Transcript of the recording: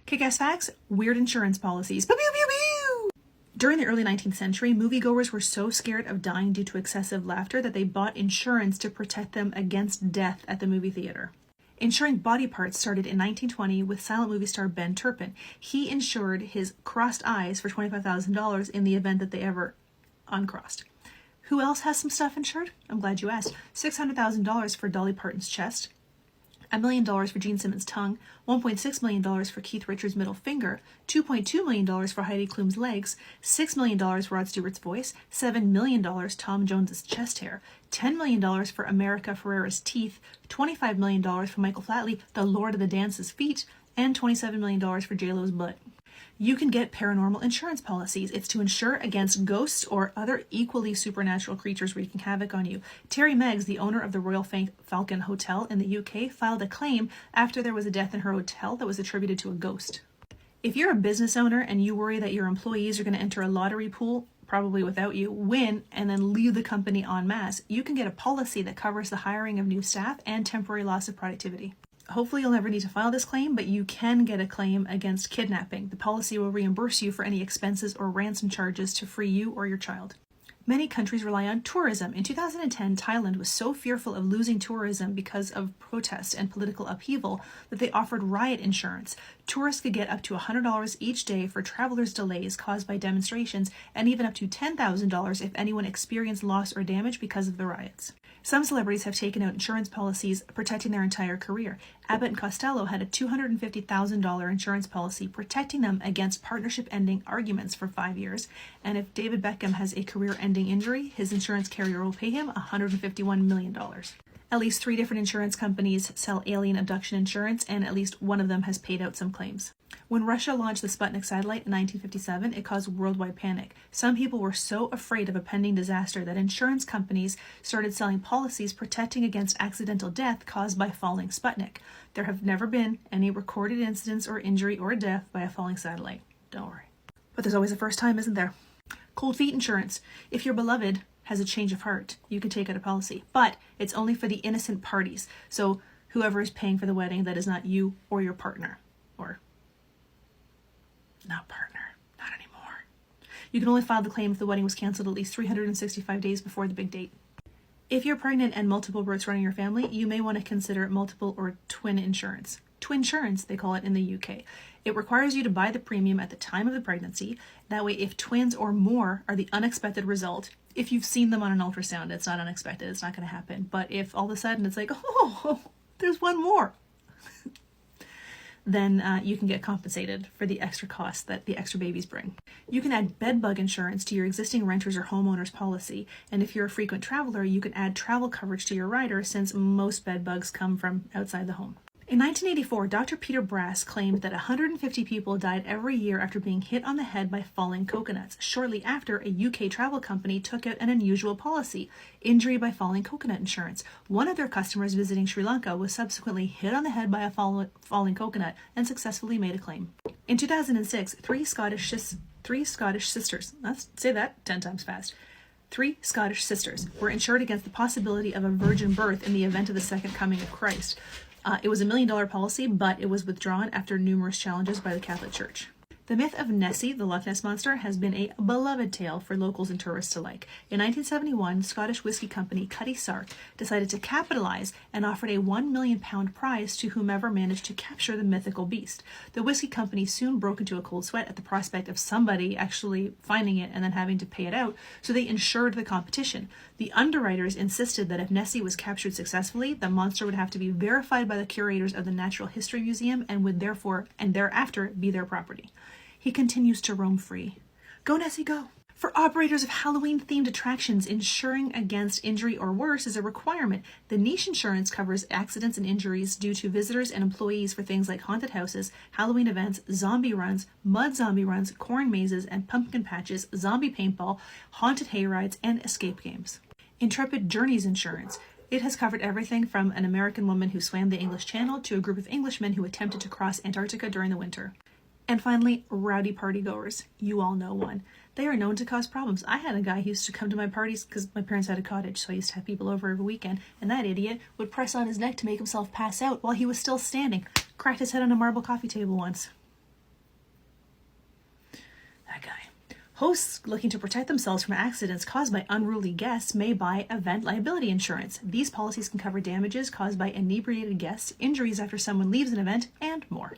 Kick-ass facts, weird insurance policies. Pew, pew, pew, pew! During the early 19th century, moviegoers were so scared of dying due to excessive laughter that they bought insurance to protect them against death at the movie theater. Insuring body parts started in 1920 with silent movie star Ben Turpin. He insured his crossed eyes for $25,000 in the event that they ever uncrossed. Who else has some stuff insured? I'm glad you asked. $600,000 for Dolly Parton's chest, $1 million for Gene Simmons' tongue, $1.6 million for Keith Richards' middle finger, $2.2 million for Heidi Klum's legs, $6 million for Rod Stewart's voice, $7 million Tom Jones's chest hair, $10 million for America Ferrera's teeth, $25 million for Michael Flatley, the Lord of the Dance's feet, and $27 million for J-Lo's butt. You can get paranormal insurance policies. It's to insure against ghosts or other equally supernatural creatures wreaking havoc on you. Terry Meggs, the owner of the Royal Falcon Hotel in the UK, filed a claim after there was a death in her hotel that was attributed to a ghost. If you're a business owner and you worry that your employees are going to enter a lottery pool, probably without you, win, and then leave the company en masse, you can get a policy that covers the hiring of new staff and temporary loss of productivity. Hopefully you'll never need to file this claim, but you can get a claim against kidnapping. The policy will reimburse you for any expenses or ransom charges to free you or your child. Many countries rely on tourism. In 2010, Thailand was so fearful of losing tourism because of protests and political upheaval that they offered riot insurance. Tourists could get up to $100 each day for travelers' delays caused by demonstrations, and even up to $10,000 if anyone experienced loss or damage because of the riots. Some celebrities have taken out insurance policies protecting their entire career. Abbott and Costello had a $250,000 insurance policy protecting them against partnership-ending arguments for 5 years. And if David Beckham has a career-ending injury, his insurance carrier will pay him $151 million. At least 3 different insurance companies sell alien abduction insurance, and at least one of them has paid out some claims. When Russia launched the Sputnik satellite in 1957, it caused worldwide panic. Some people were so afraid of a pending disaster that insurance companies started selling policies protecting against accidental death caused by falling Sputnik. There have never been any recorded incidents or injury or death by a falling satellite. Don't worry. But there's always a first time, isn't there? Cold feet insurance. If your beloved has a change of heart, you can take out a policy. But it's only for the innocent parties. So whoever is paying for the wedding that is not you or your partner. Or not partner. Not anymore. You can only file the claim if the wedding was canceled at least 365 days before the big date. If you're pregnant and multiple births run in your family, you may want to consider multiple or twin insurance. Twinsurance, they call it in the UK. It requires you to buy the premium at the time of the pregnancy. That way, if twins or more are the unexpected result, if you've seen them on an ultrasound, it's not unexpected, it's not going to happen. But if all of a sudden it's like, oh, there's one more, then you can get compensated for the extra costs that the extra babies bring. You can add bed bug insurance to your existing renter's or homeowner's policy, and if you're a frequent traveler, you can add travel coverage to your rider since most bed bugs come from outside the home. In 1984, Dr. Peter Brass claimed that 150 people died every year after being hit on the head by falling coconuts. Shortly after, a UK travel company took out an unusual policy, injury by falling coconut insurance. One of their customers visiting Sri Lanka was subsequently hit on the head by a falling coconut and successfully made a claim. In 2006, three Scottish sisters, let's say that 10 times fast, 3 Scottish sisters were insured against the possibility of a virgin birth in the event of the second coming of Christ. It was a $1 million policy, but it was withdrawn after numerous challenges by the Catholic Church. The myth of Nessie, the Loch Ness Monster, has been a beloved tale for locals and tourists alike. In 1971, Scottish whiskey company Cutty Sark decided to capitalize and offered a £1 million prize to whomever managed to capture the mythical beast. The whiskey company soon broke into a cold sweat at the prospect of somebody actually finding it and then having to pay it out, so they insured the competition. The underwriters insisted that if Nessie was captured successfully, the monster would have to be verified by the curators of the Natural History Museum and would thereafter be their property. He continues to roam free. Go, Nessie, go! For operators of Halloween-themed attractions, insuring against injury or worse is a requirement. The niche insurance covers accidents and injuries due to visitors and employees for things like haunted houses, Halloween events, zombie runs, mud zombie runs, corn mazes and pumpkin patches, zombie paintball, haunted hayrides, and escape games. Intrepid Journeys Insurance. It has covered everything from an American woman who swam the English Channel to a group of Englishmen who attempted to cross Antarctica during the winter. And finally, rowdy partygoers. You all know one. They are known to cause problems. I had a guy who used to come to my parties because my parents had a cottage, so I used to have people over every weekend, and that idiot would press on his neck to make himself pass out while he was still standing. Cracked his head on a marble coffee table once. Hosts looking to protect themselves from accidents caused by unruly guests may buy event liability insurance. These policies can cover damages caused by inebriated guests, injuries after someone leaves an event, and more.